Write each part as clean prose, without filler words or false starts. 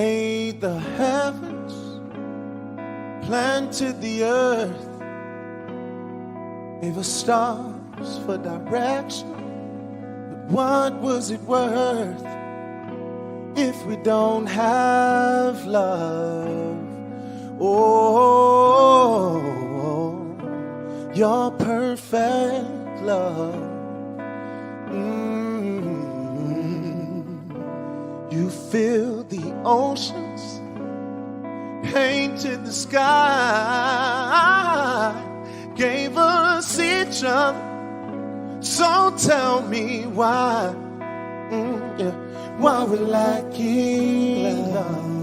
made the heavens, planted the earth, gave us stars for direction. But what was it worth if we don't have love? Oh, your perfect love. You filled the oceans, painted the sky, gave us each other. So tell me why, why we're lacking love.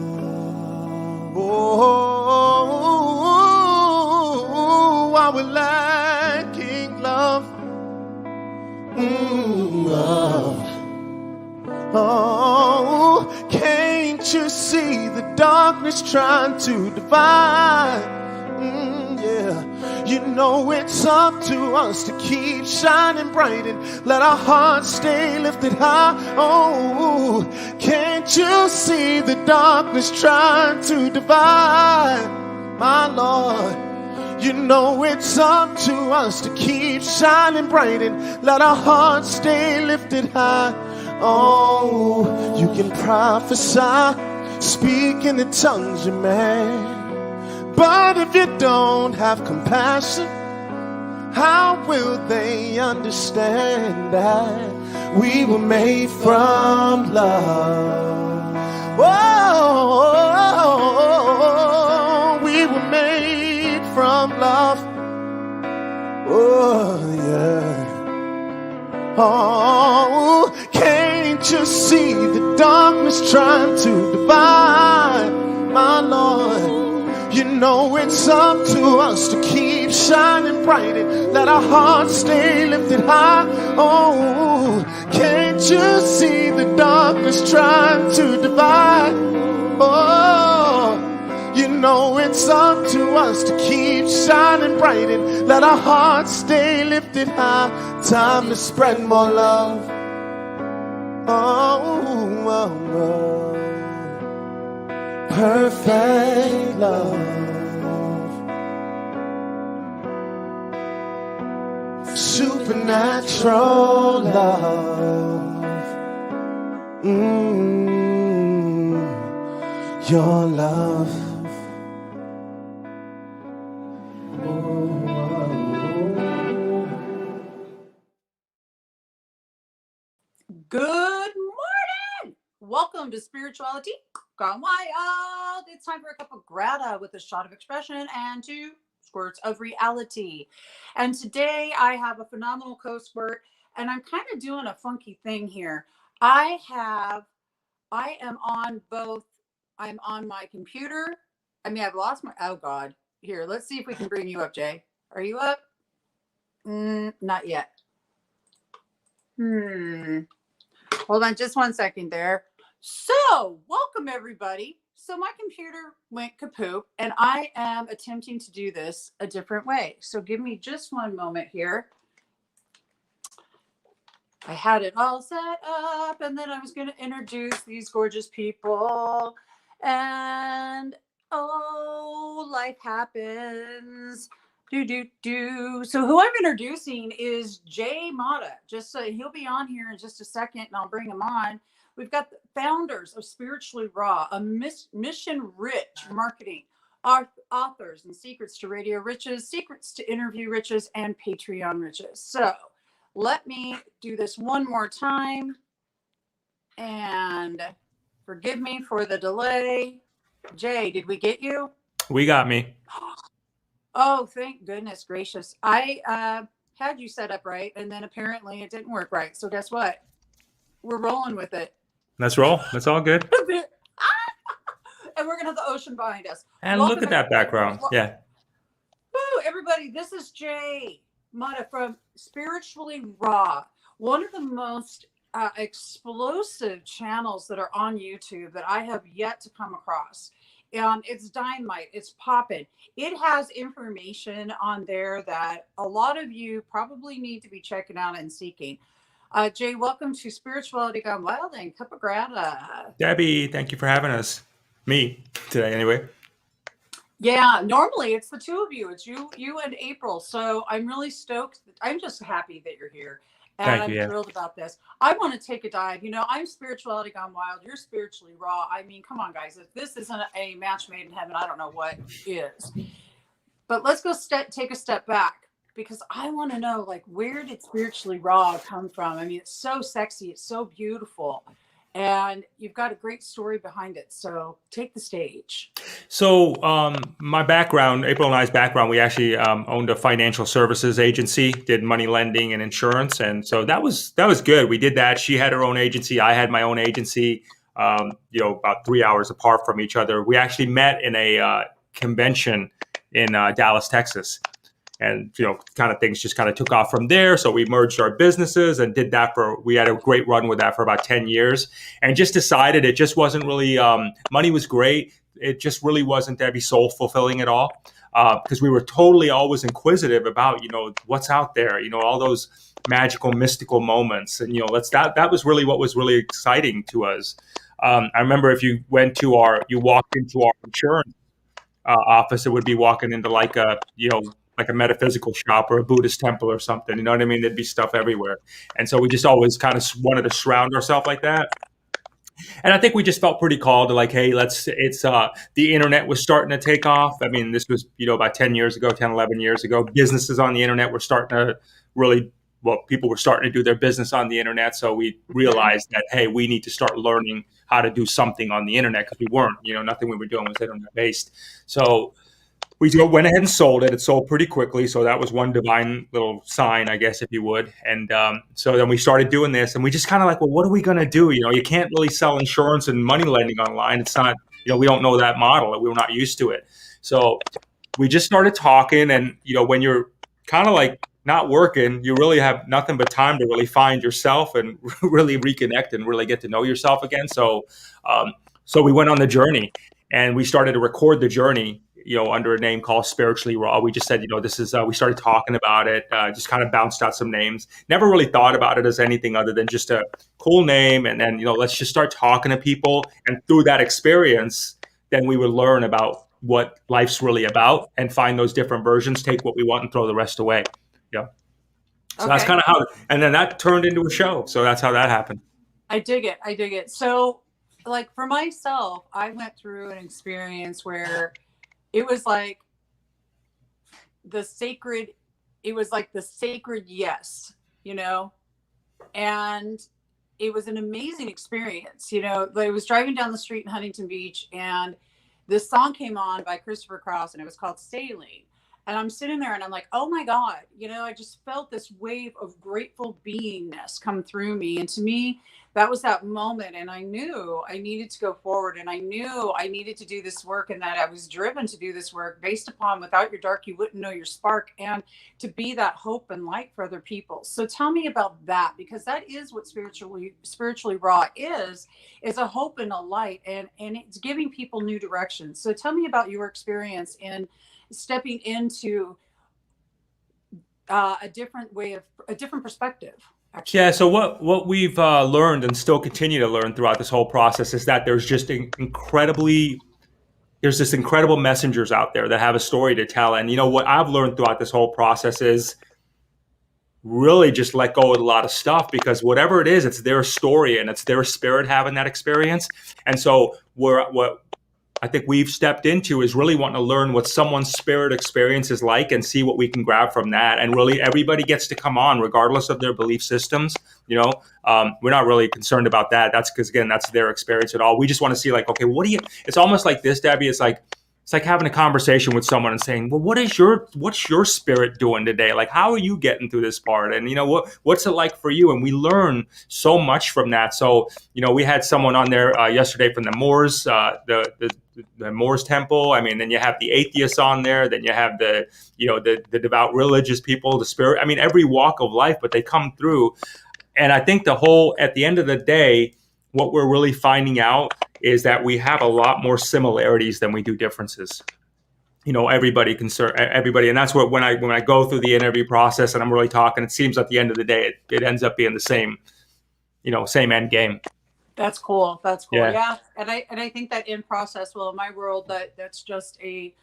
Oh, why we're lacking love. Oh, can't you see the darkness trying to divide? Yeah, you know it's up to us to keep shining bright and let our hearts stay lifted high. Oh, can't you see the darkness trying to divide? My Lord, you know it's up to us to keep shining bright and let our hearts stay lifted high. Oh, you can prophesy, speak in the tongues you made, but if you don't have compassion, how will they understand that we were made from love? Oh, we were made from love. Oh, yeah. Oh, can't you see the darkness trying to divide? My Lord, you know it's up to us to keep shining bright and let our hearts stay lifted high. Oh, can't you see the darkness trying to divide? Oh, you know it's up to us to keep shining bright and let our hearts stay lifted high. Time to spread more love. Oh, perfect love. Supernatural love. Your love. Good morning. Welcome to Spirituality Gone Wild. It's time for a Cuppa Grata with a shot of expression and 2 squirts of reality. And today I have a phenomenal co-squirt, and I'm kind of doing a funky thing here. I'm on my computer. I've lost my, oh God. Here, let's see if we can bring you up, Jay. Are you up? Not yet. Hold on just one second there. So, welcome everybody. So my computer went kaput, and I am attempting to do this a different way. So give me just one moment here. I had it all set up, and then I was going to introduce these gorgeous people. And, oh, life happens. So who I'm introducing is Jay Matta. Just so he'll be on here in just a second, and I'll bring him on. We've got the founders of Spiritually Raw, a mission-rich marketing, authors and secrets to radio riches, secrets to interview riches, and Patreon riches. So let me do this one more time. And forgive me for the delay. Jay, did we get you? We got me. Oh, thank goodness gracious. I had you set up right, and then apparently it didn't work right. So guess what? We're rolling with it. Let's roll. That's all good. And we're going to have the ocean behind us. And Welcome look at that background. Yeah. Woo, everybody, this is Jay Matta from Spiritually Raw, one of the most explosive channels that are on YouTube that I have yet to come across. It's dynamite. It's popping. It has information on there that a lot of you probably need to be checking out and seeking. Jay, welcome to Spirituality Gone Wild and Cuppa Grata. Debbie, thank you for having us. Me today, anyway. Yeah, normally it's the two of you. It's you and April. So I'm really stoked. I'm just happy that you're here. And Thank you. I'm Yeah. thrilled about this. I want to take a dive. You know, I'm spirituality gone wild. You're spiritually raw. I mean, come on, guys. If this isn't a match made in heaven, I don't know what is. But let's go take a step back, because I want to know, like, where did spiritually raw come from? I mean, it's so sexy. It's so beautiful. And you've got a great story behind it. So take the stage. So my background, April and I's background, we actually owned a financial services agency, did money lending and insurance, and so that was good. We did that. She had her own agency. I had my own agency. About 3 hours apart from each other. We actually met in a convention in Dallas, Texas. And, kind of things just kind of took off from there. So we merged our businesses and did that we had a great run with that for about 10 years and just decided it just wasn't really, money was great. It just really wasn't to be soul fulfilling at all. Because we were totally always inquisitive about, what's out there, all those magical, mystical moments. And, that was really what was really exciting to us. I remember if you walked into our insurance office, it would be walking into like a metaphysical shop or a Buddhist temple or something. You know what I mean? There'd be stuff everywhere. And so we just always kind of wanted to surround ourselves like that. And I think we just felt pretty called to like, hey, the internet was starting to take off. I mean, this was, about 10 years ago, 10, 11 years ago. Businesses on the internet were starting to people were starting to do their business on the internet. So we realized that, hey, we need to start learning how to do something on the internet, because we weren't, nothing we were doing was internet based. So we went ahead and sold it. It sold pretty quickly. So that was one divine little sign, I guess, if you would. And so then we started doing this, and we just kind of like, well, what are we going to do? You can't really sell insurance and money lending online. It's not, we don't know that model. We were not used to it. So we just started talking. And, when you're kind of like not working, you really have nothing but time to really find yourself and really reconnect and really get to know yourself again. So we went on the journey, and we started to record the journey, under a name called Spiritually Raw. We just said, this is, we started talking about it, just kind of bounced out some names. Never really thought about it as anything other than just a cool name. And then, let's just start talking to people. And through that experience, then we would learn about what life's really about and find those different versions, take what we want and throw the rest away. Yeah. So That's kind of how, and then that turned into a show. So that's how that happened. I dig it. So, like, for myself, I went through an experience where it was like the sacred yes, and it was an amazing experience. I was driving down the street in Huntington Beach, and this song came on by Christopher Cross, and it was called Sailing. And I'm sitting there and I'm like, oh my God, I just felt this wave of grateful beingness come through me. And to me, that was that moment. And I knew I needed to go forward, and I knew I needed to do this work, and that I was driven to do this work based upon without your dark, you wouldn't know your spark, and to be that hope and light for other people. So tell me about that, because that is what spiritually raw is a hope and a light, and it's giving people new directions. So tell me about your experience in stepping into a different perspective. Actually. Yeah. So what we've learned and still continue to learn throughout this whole process is that there's just there's this incredible messengers out there that have a story to tell. And what I've learned throughout this whole process is really just let go of a lot of stuff, because whatever it is, it's their story and it's their spirit having that experience. And so what I think we've stepped into is really wanting to learn what someone's spirit experience is like and see what we can grab from that. And really everybody gets to come on regardless of their belief systems. We're not really concerned about that. That's because, again, that's their experience at all. We just want to see, like, okay, it's almost like this, Debbie. It's like having a conversation with someone and saying, well, what's your spirit doing today? Like, how are you getting through this part? And, what's it like for you? And we learn so much from that. So, we had someone on there yesterday from the Moors, the Moors temple. I mean, then you have the atheists on there. Then you have the devout religious people, the spirit. I mean, every walk of life, but they come through. And I think at the end of the day, what we're really finding out is that we have a lot more similarities than we do differences. Everybody, and that's what when I go through the interview process and I'm really talking, it seems at the end of the day it ends up being the same, same end game. That's cool. That's cool. Yeah. Yeah. And I think that in process, well, in my world, that's just a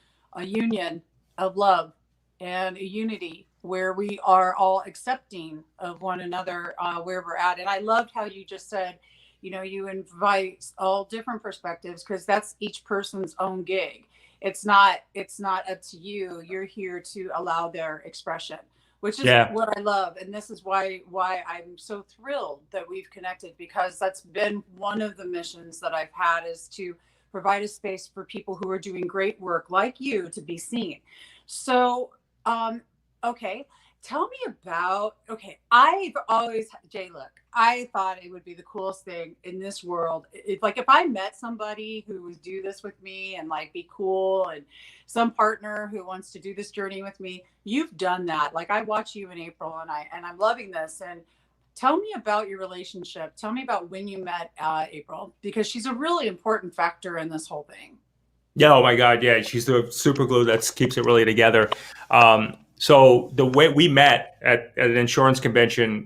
union of love and a unity where we are all accepting of one another, where we're at. And I loved how you just said, you invite all different perspectives because that's each person's own gig. It's not up to you. You're here to allow their expression, which is Yeah. what I love. And this is why I'm so thrilled that we've connected, because that's been one of the missions that I've had, is to provide a space for people who are doing great work like you to be seen. So, okay, tell me about, okay, I've always, Jay, look, I thought it would be the coolest thing in this world. Like if I met somebody who would do this with me and like be cool, and some partner who wants to do this journey with me, you've done that. Like I watch you and April, and I'm loving this. And tell me about your relationship. Tell me about when you met April, because she's a really important factor in this whole thing. Yeah. Oh my God. Yeah. She's the super glue that keeps it really together. So the way we met at an insurance convention,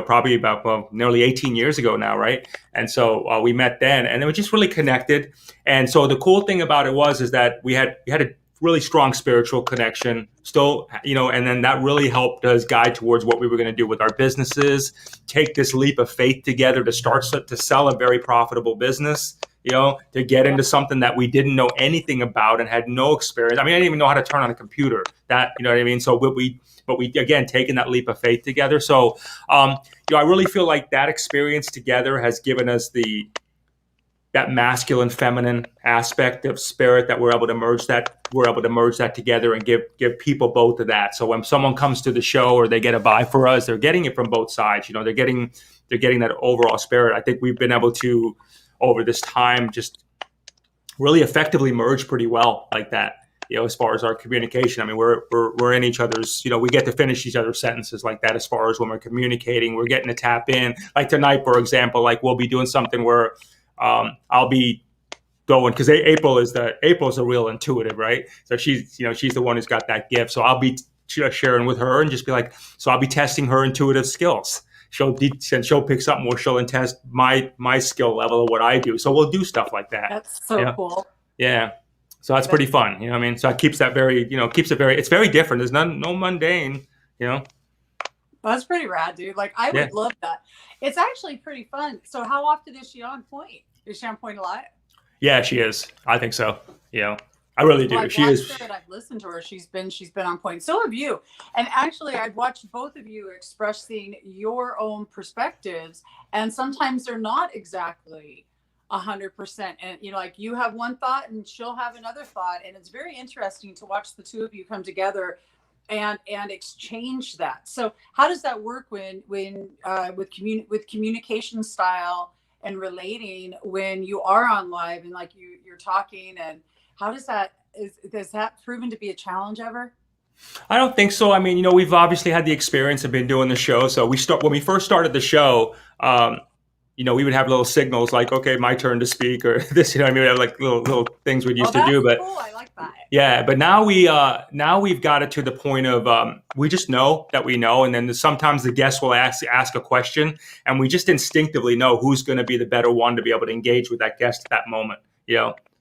probably about nearly 18 years ago now, right? And so we met then, and it was just really connected. And so the cool thing about it is that we had a really strong spiritual connection still, and then that really helped us guide towards what we were going to do with our businesses, take this leap of faith together to start to sell a very profitable business, to get into something that we didn't know anything about and had no experience. I mean, I didn't even know how to turn on a computer. You know what I mean? So but we again, taken that leap of faith together. So, I really feel like that experience together has given us that masculine, feminine aspect of spirit, that we're able to merge that together and give people both of that. So when someone comes to the show or they get a buy for us, they're getting it from both sides. They're getting that overall spirit. I think we've been able to, over this time, just really effectively merge pretty well like that. As far as our communication, I mean, we're in each other's, we get to finish each other's sentences like that. As far as when we're communicating, we're getting to tap in. Like tonight, for example, like we'll be doing something where I'll be going, because April's a real intuitive, right? So she's the one who's got that gift. So I'll be sharing with her and just be like, so I'll be testing her intuitive skills. She'll pick something where she'll test my skill level of what I do. So we'll do stuff like that. That's so cool. Yeah. So that's pretty fun. You know what I mean? So it keeps that it's very different. There's no mundane, That's pretty rad, dude. Like I would love that. It's actually pretty fun. So how often is she on point? Is she on point a lot? Yeah, she is. I think so. I really do. Well, She is. I've listened to her. She's been on point. So have you. And actually, I've watched both of you expressing your own perspectives, and sometimes they're not exactly 100%. And like you have one thought, and she'll have another thought, and it's very interesting to watch the two of you come together and exchange that. So how does that work when with communication style and relating when you are on live and like you're talking, and how does that proven to be a challenge ever? I don't think so. I mean, we've obviously had the experience of been doing the show. So when we first started the show, we would have little signals like, okay, my turn to speak, or this, we have like little things we used to do. But cool. I like that. Yeah, but now we've got it to the point of we just know that we know, and then sometimes the guest will ask a question, and we just instinctively know who's going to be the better one to be able to engage with that guest at that moment.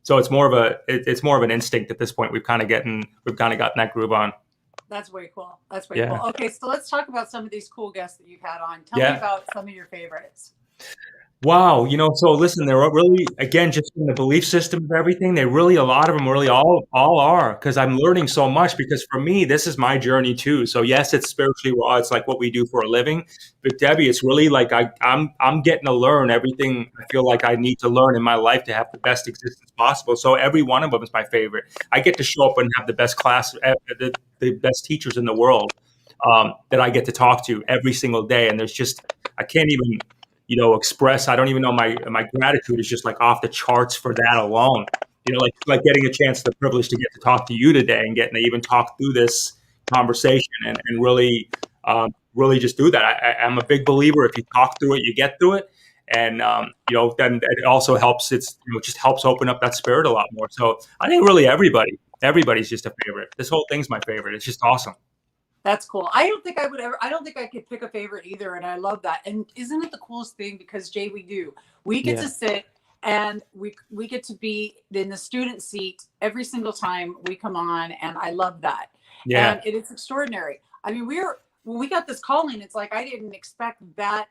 So it's more of an instinct at this point. We've kind of gotten that groove on. That's way cool. Cool. Okay, so let's talk about some of these cool guests that you've had on. Tell me about some of your favorites. Wow, so listen, they're really, again, just in the belief system of everything. A lot of them really all are, because I'm learning so much, because for me, this is my journey too. So yes, it's spiritually raw. It's like what we do for a living. But Debbie, it's really like I'm getting to learn everything I feel like I need to learn in my life to have the best existence possible. So every one of them is my favorite. I get to show up and have the best class, the best teachers in the world that I get to talk to every single day. And I can't even express. I don't even know, my gratitude is just like off the charts for that alone. Like getting a chance, the privilege to get to talk to you today and getting to even talk through this conversation and really just do that. I'm a big believer. If you talk through it, you get through it. And, then it also helps. It just helps open up that spirit a lot more. So I think really everybody's just a favorite. This whole thing's my favorite. It's just awesome. That's cool. I don't think I would ever, I don't think I could pick a favorite either. And I love that. And isn't it the coolest thing? Because Jay, we get Yeah. to sit and we get to be in the student seat every single time we come on. And I love that. Yeah. And it is extraordinary. I mean, when we got this calling, it's like, I didn't expect that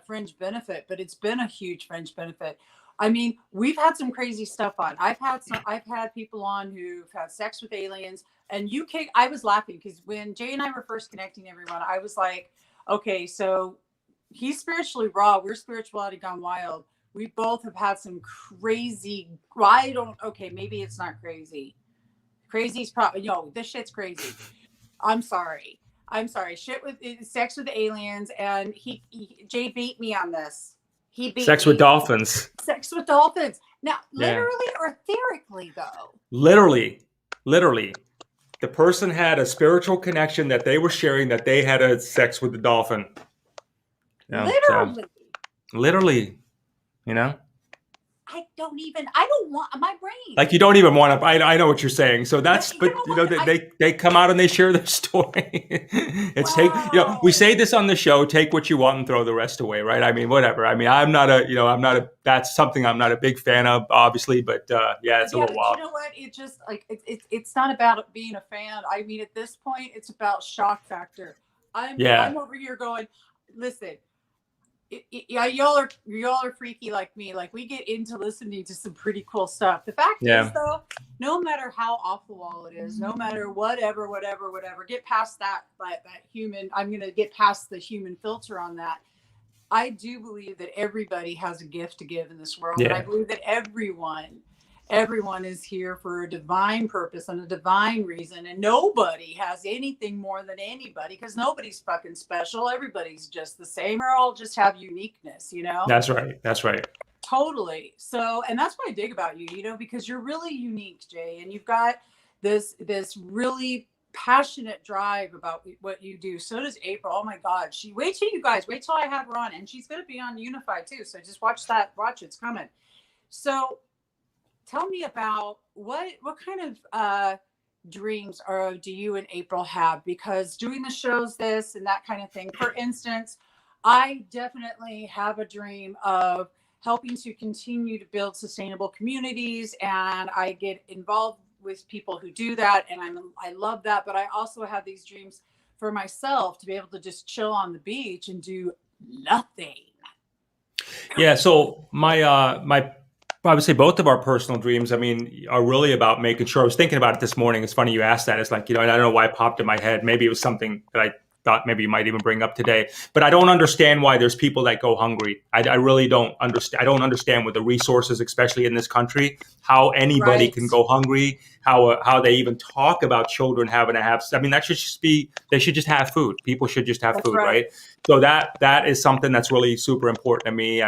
fringe benefit, but it's been a huge fringe benefit. I mean, we've had some crazy stuff on. I've had people on who've had sex with aliens. And I was laughing because when Jay and I were first connecting everyone, I was like, okay, so he's spiritually raw. We're spirituality gone wild. We both have had some crazy, okay, maybe it's not crazy. Crazy's probably, no, this shit's crazy. I'm sorry. Shit with sex with aliens. And Jay beat me on this. He beat Sex me. with dolphins. Sex with dolphins. Now, Yeah. literally or theorically, though? Literally. The person had a spiritual connection that they were sharing, that they had a sex with the dolphin. Yeah, Literally. so, literally, I don't want my brain. Like you don't even want to. I know what you're saying. So that's, You but know what? they come out and they share their story. It's Wow. we say this on the show: take what you want and throw the rest away, right? I mean, whatever. I mean, I'm not a. That's something I'm not a big fan of, obviously. But yeah, it's a little wild. You know what? It just like it's not about being a fan. I mean, at this point, it's about shock factor. I'm over here going, listen. Yeah, y'all are freaky like me. Like we get into listening to some pretty cool stuff. The fact is, though, no matter how off the wall it is, no matter whatever, get past that human. I'm gonna get past the human filter on that. I do believe that everybody has a gift to give in this world, and I believe that everyone is here for a divine purpose and a divine reason, and nobody has anything more than anybody because nobody's fucking special. Everybody's just the same. We all just have uniqueness, That's right. Totally. So, and that's what I dig about you, because you're really unique, Jay, and you've got this really passionate drive about what you do. So does April. Oh my God. Wait till I have her on, and she's going to be on Unified too. So just watch it's coming. So tell me about what kind of dreams do you and April have? Because doing the shows, this and that kind of thing. For instance, I definitely have a dream of helping to continue to build sustainable communities, and I get involved with people who do that, and I love that. But I also have these dreams for myself to be able to just chill on the beach and do nothing. Yeah. So I would say both of our personal dreams, are really about making sure. I was thinking about it this morning. It's funny you asked that. It's like, I don't know why it popped in my head. Maybe it was something that I thought maybe you might even bring up today. But I don't understand why there's people that go hungry. I really don't understand. I don't understand with the resources, especially in this country, how anybody can go hungry, how they even talk about children having to have. That should just be, they should just have food. People should just have food, right? So that is something that's really super important to me.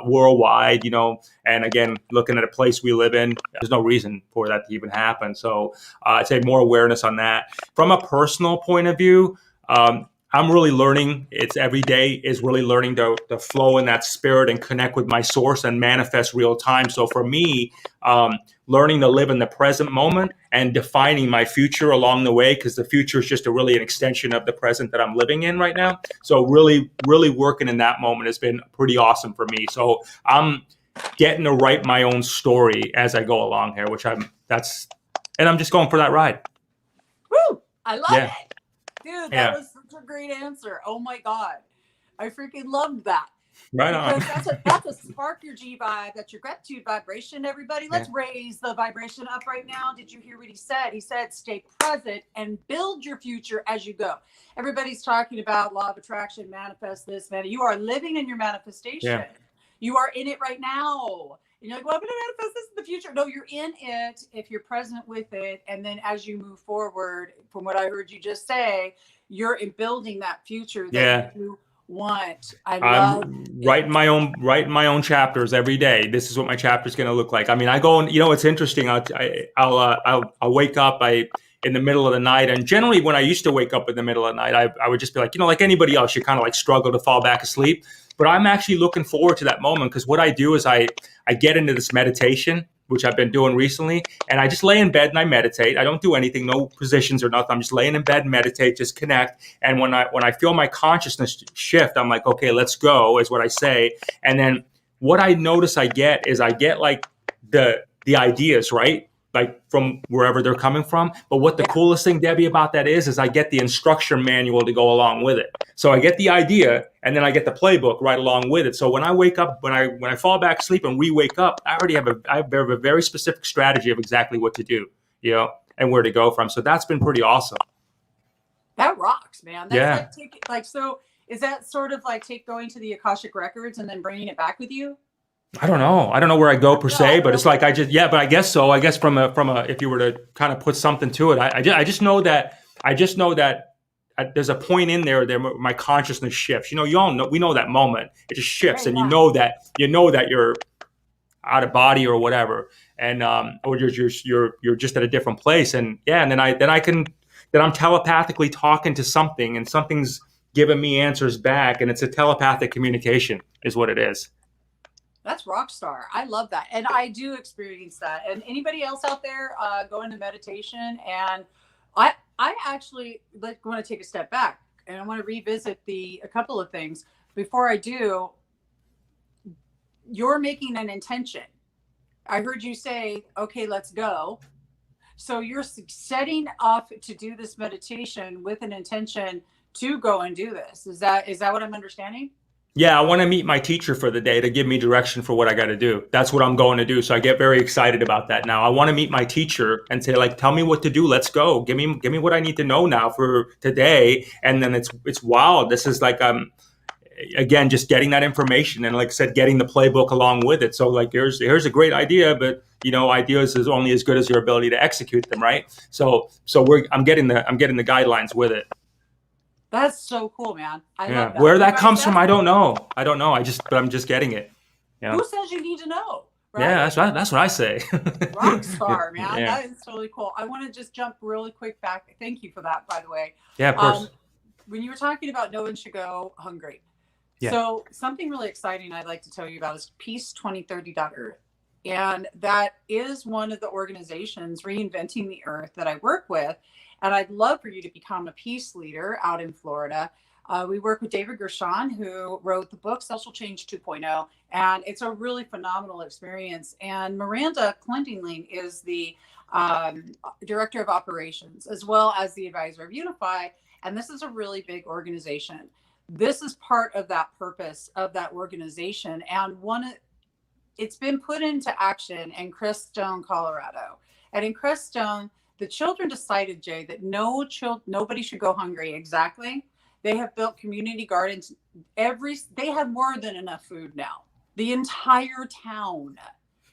Worldwide, and again, looking at a place we live in, there's no reason for that to even happen. So I'd say more awareness on that. From a personal point of view, I'm really learning. It's every day is really learning to flow in that spirit and connect with my source and manifest real time. So for me, learning to live in the present moment and defining my future along the way, because the future is just really an extension of the present that I'm living in right now. So really, really working in that moment has been pretty awesome for me. So I'm getting to write my own story as I go along here, and I'm just going for that ride. Woo! I love it. Dude, that was such a great answer. Oh my God. I freaking loved that. Right on. That's a spark your G vibe. That's your gratitude vibration, everybody. Let's raise the vibration up right now. Did you hear what he said? He said, stay present and build your future as you go. Everybody's talking about law of attraction, manifest this, man. You are living in your manifestation. Yeah. You are in it right now. And you're like, well, I'm going to manifest this in the future. No, you're in it if you're present with it. And then as you move forward, from what I heard you just say, you're in building that future that you want. I'm writing my own chapters every day. This is what my chapter is going to look like. I go and, it's interesting. I'll wake up in the middle of the night. And generally when I used to wake up in the middle of the night, I would just be like, like anybody else, you kind of like struggle to fall back asleep. But I'm actually looking forward to that moment, because what I do is I get into this meditation which I've been doing recently. And I just lay in bed and I meditate. I don't do anything, no positions or nothing. I'm just laying in bed and meditate, just connect. And when I feel my consciousness shift, I'm like, okay, let's go, is what I say. And then what I notice I get like the ideas, right? Like from wherever they're coming from. But what the coolest thing, Debbie, about that is I get the instruction manual to go along with it. So I get the idea and then I get the playbook right along with it. So when I wake up, when I fall back asleep and re-wake up, I have a very specific strategy of exactly what to do, and where to go from. So that's been pretty awesome. That rocks, man. That's so is that sort of like going to the Akashic Records and then bringing it back with you? I don't know where I go per se, but it's like but I guess so. I guess from a if you were to kind of put something to it, I just know that there's a point in there my consciousness shifts. We know that moment. It just shifts, and you know that you're out of body or whatever, and or you're just at a different place, and and then I'm telepathically talking to something, and something's giving me answers back, and it's a telepathic communication, is what it is. That's rock star. I love that. And I do experience that. And anybody else out there go into meditation? And I actually want to take a step back and I want to revisit a couple of things. Before I do, you're making an intention. I heard you say, okay, let's go. So you're setting up to do this meditation with an intention to go and do this. Is that what I'm understanding? Yeah, I want to meet my teacher for the day to give me direction for what I got to do. That's what I'm going to do. So I get very excited about that now. I want to meet my teacher and say, like, tell me what to do. Let's go. Give me what I need to know now for today. And then it's wild. This is like, again, just getting that information. And like I said, getting the playbook along with it. So like, here's a great idea, but ideas is only as good as your ability to execute them. Right. So I'm getting the guidelines with it. That's so cool, man. I love that. Where that comes from, I don't know. But I'm just getting it. Who says you need to know? Right? Yeah, that's what I say. Rock star, man. Yeah. That is totally cool. I want to just jump really quick back. Thank you for that, by the way. Yeah, of course. When you were talking about no one should go hungry. Yeah. So something really exciting I'd like to tell you about is peace2030.earth. And that is one of the organizations, Reinventing the Earth, that I work with. And I'd love for you to become a peace leader out in Florida. We work with David Gershon, who wrote the book Social Change 2.0, and it's a really phenomenal experience. And Miranda Clendingling is the director of operations, as well as the advisor of Unify. And this is a really big organization. This is part of that purpose of that organization. And it's been put into action in Crestone, Colorado. And in Crestone, the children decided, Jay, that nobody should go hungry. Exactly. They have built community gardens. They have more than enough food now. The entire town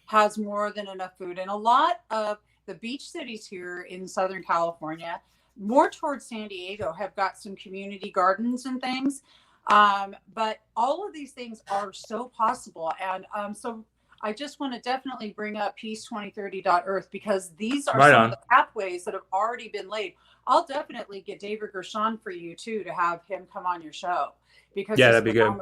has more than enough food. And a lot of the beach cities here in Southern California, more towards San Diego, have got some community gardens and things. But all of these things are so possible. And so I just want to definitely bring up peace2030.earth because these are some of the pathways that have already been laid. I'll definitely get David Gershon for you too, to have him come on your show because that'd be good.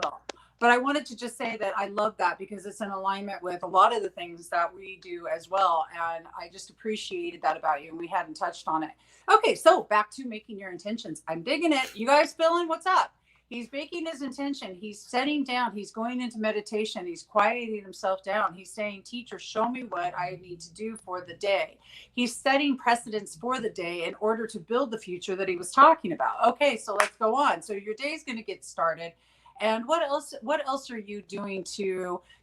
But I wanted to just say that I love that because it's in alignment with a lot of the things that we do as well. And I just appreciated that about you and we hadn't touched on it. Okay, so back to making your intentions. I'm digging it. You guys feeling what's up? He's making his intention. He's setting down. He's going into meditation. He's quieting himself down. He's saying, teacher, show me what I need to do for the day. He's setting precedents for the day in order to build the future that he was talking about. Okay, so let's go on. So your day's going to get started. And what else are you doing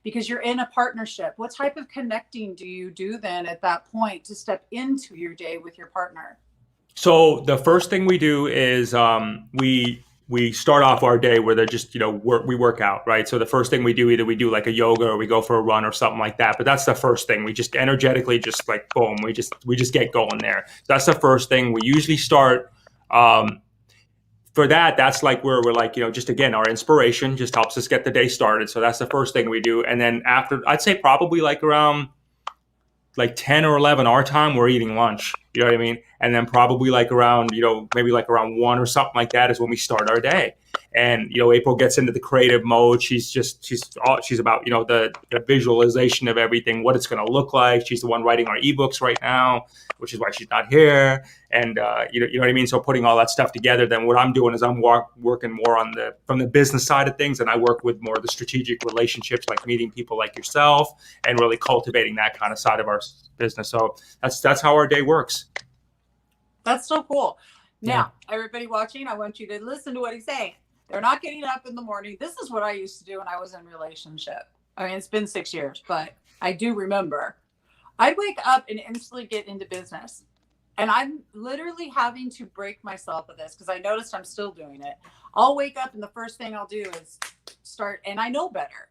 because you're in a partnership, what type of connecting do you do then at that point to step into your day with your partner? So the first thing we do is we start off our day where they're just, we work out, right? So the first thing we do, either we do like a yoga or we go for a run or something like that. But that's the first thing. We just energetically just like, boom, we just get going there. So that's the first thing. We usually start, for that's like where we're like, just again, our inspiration just helps us get the day started. So that's the first thing we do. And then after, I'd say probably like around like 10 or 11 our time, we're eating lunch, You know what I mean? And then probably like around, maybe like around 1 or something like that is when we start our day. And, April gets into the creative mode. She's about, the visualization of everything, what it's going to look like. She's the one writing our ebooks right now, which is why she's not here. And, you know what I mean? So putting all that stuff together, then what I'm doing is I'm working more from the business side of things. And I work with more of the strategic relationships, like meeting people like yourself and really cultivating that kind of side of our business. So that's how our day works. That's so cool. Now, everybody watching, I want you to listen to what he's saying. They're not getting up in the morning. This is what I used to do when I was in a relationship. I mean, it's been 6 years, but I do remember. I'd wake up and instantly get into business. And I'm literally having to break myself of this because I noticed I'm still doing it. I'll wake up and the first thing I'll do is start, and I know better.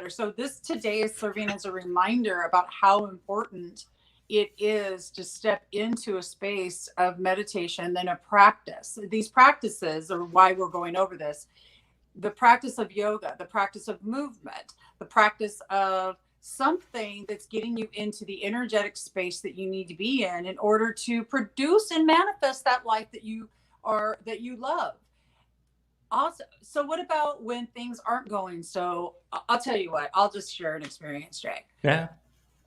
So this today is serving as a reminder about how important it is to step into a space of meditation, then a practice. These practices are why we're going over this. The practice of yoga, the practice of movement, the practice of something that's getting you into the energetic space that you need to be in order to produce and manifest that life that you love. Awesome. So what about when things aren't going? So I'll tell you what, I'll just share an experience, Jay. Yeah.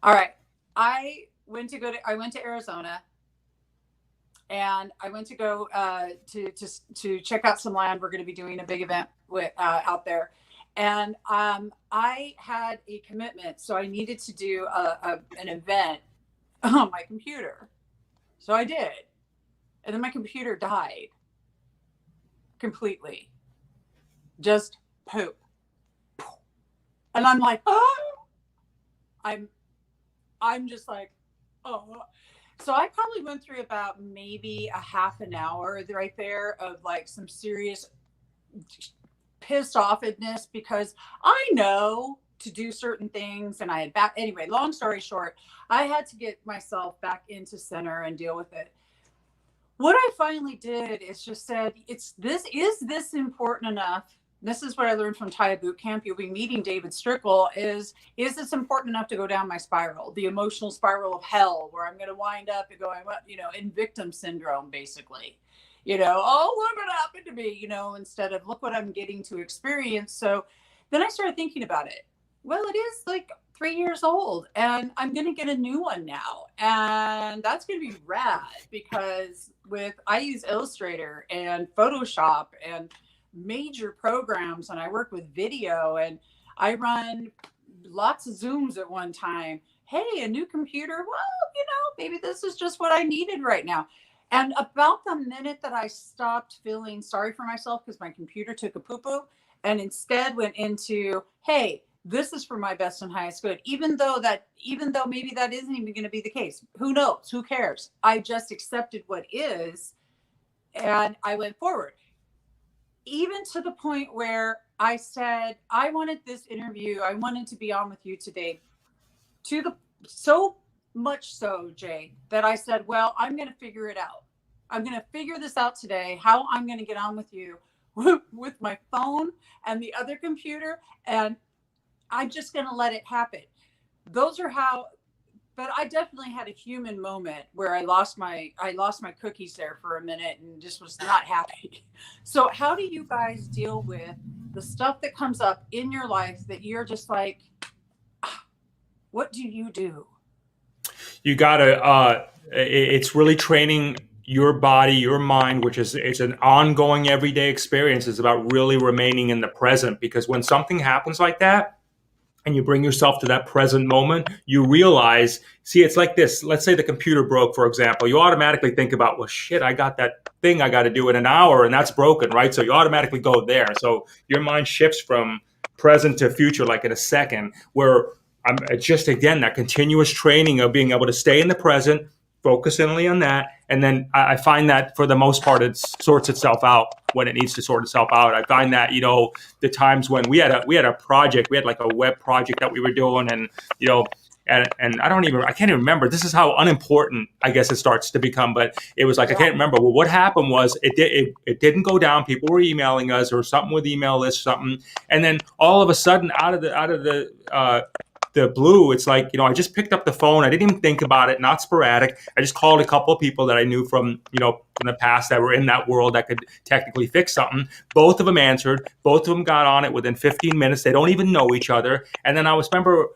All right. I went to Arizona, and I went to go to check out some land. We're going to be doing a big event out there, and I had a commitment, so I needed to do an event on my computer. So I did, and then my computer died completely, just poop, and I'm like, oh, I'm just like, oh. So I probably went through about maybe a half an hour right there of like some serious pissed offness because I know to do certain things, and I had anyway, long story short, I had to get myself back into center and deal with it. What I finally did is just said, is this important enough? This is what I learned from Taya Boot Camp. You'll be meeting David Strickle. Is this important enough to go down my spiral, the emotional spiral of hell, where I'm going to wind up and going, in victim syndrome, basically, oh, look what happened to me, instead of look what I'm getting to experience. So then I started thinking about it. Well, it is like 3 years old, and I'm going to get a new one now. And that's going to be rad because I use Illustrator and Photoshop and major programs, and I work with video, and I run lots of Zooms at one time. Hey, a new computer. Well, maybe this is just what I needed right now. And about the minute that I stopped feeling sorry for myself because my computer took a poo-poo and instead went into, hey, this is for my best and highest good, even though maybe that isn't even going to be the case. Who knows? Who cares? I just accepted what is, and I went forward. Even to the point where I said, I wanted this interview, I wanted to be on with you today, so much so, Jay, that I said, well, I'm going to figure it out. I'm going to figure this out today, how I'm going to get on with you with my phone and the other computer, and I'm just going to let it happen. But I definitely had a human moment where I lost my cookies there for a minute and just was not happy. So how do you guys deal with the stuff that comes up in your life that you're just like, what do you do? You gotta, it's really training your body, your mind, it's an ongoing everyday experience. It's about really remaining in the present, because when something happens like that, and you bring yourself to that present moment, you realize, it's like this. Let's say the computer broke, for example. You automatically think about, well, shit, I got that thing I got to do in an hour, and that's broken, right? So you automatically go there. So your mind shifts from present to future like in a second, where I'm just, again, that continuous training of being able to stay in the present, focus only on that. And then I find that for the most part, it sorts itself out when it needs to sort itself out. I find that, the times when we had a project, we had like a web project that we were doing, and, and I can't even remember. This is how unimportant, I guess, it starts to become. But it was like, I can't remember. Well, what happened was it didn't go down. People were emailing us or something with email list or something. And then all of a sudden out of the the blue, it's like, I just picked up the phone. I didn't even think about it, not sporadic. I just called a couple of people that I knew from the past that were in that world that could technically fix something. Both of them answered. Both of them got on it within 15 minutes. They don't even know each other. And then remember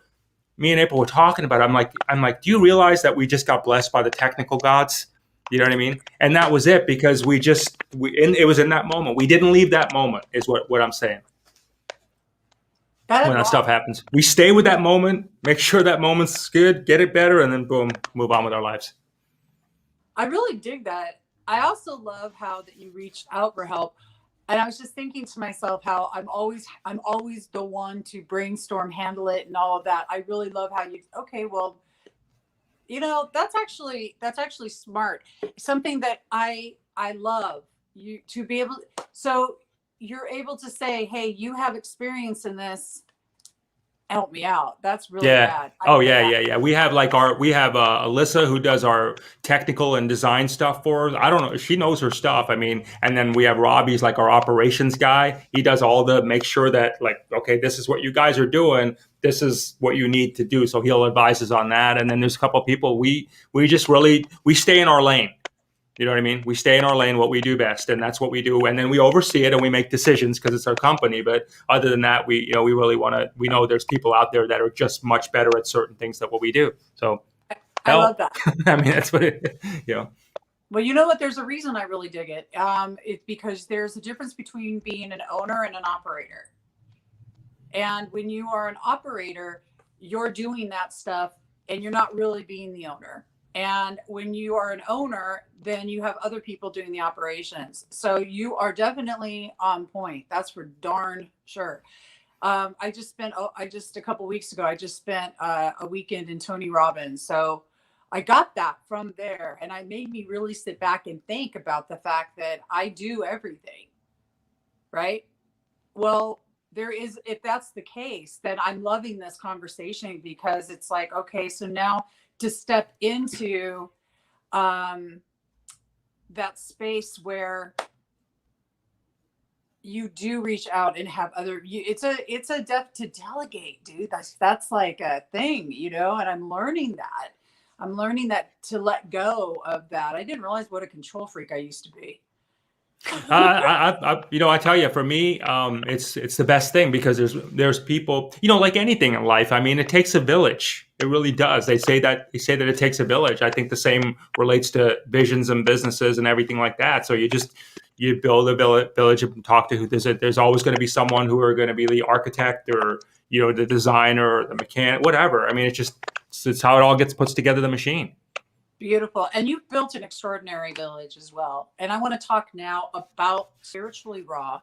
me and April were talking about it. I'm like, do you realize that we just got blessed by the technical gods? You know what I mean? And that was it, because it was in that moment. We didn't leave that moment, is what I'm saying. When that stuff happens, we stay with that moment, make sure that moment's good, get it better, and then boom, move on with our lives. I really dig that. I also love how that you reached out for help. And I was just thinking to myself how I'm always the one to brainstorm, handle it, and all of that. I really love how that's actually smart. Something that I love you to be able. So you're able to say, hey, you have experience in this. Help me out. That's really bad. Yeah. We have Alyssa, who does our technical and design stuff for us. I don't know. She knows her stuff. I mean, and then we have Robbie's like our operations guy. He does all the make sure that okay, this is what you guys are doing. This is what you need to do. So he'll advise us on that. And then there's a couple of people we just really, we stay in our lane. You know what I mean? We stay in our lane, what we do best, and that's what we do. And then we oversee it and we make decisions because it's our company. But other than that, we really we know there's people out there that are just much better at certain things than what we do. So I love that. I mean, that's what it, Well, you know what? There's a reason I really dig it. It's because there's a difference between being an owner and an operator. And when you are an operator, you're doing that stuff and you're not really being the owner. And when you are an owner, then you have other people doing the operations. So you are definitely on point. That's for darn sure. I just a couple of weeks ago, I just spent a weekend in Tony Robbins. So I got that from there, and it made me really sit back and think about the fact that I do everything, right? Well, if that's the case, then I'm loving this conversation, because it's like, okay, so now to step into that space where you do reach out and have it's a depth to delegate, dude. That's like a thing, and I'm learning that to let go of that. I didn't realize what a control freak I used to be. I tell you, for me, it's the best thing, because there's people, like anything in life. I mean, it takes a village. It really does. They say that it takes a village. I think the same relates to visions and businesses and everything like that. So you build a village and talk to who there's always going to be someone who are going to be the architect or, the designer or the mechanic, whatever. I mean, it's how it all gets put together, the machine. Beautiful. And you've built an extraordinary village as well. And I want to talk now about Spiritually Raw.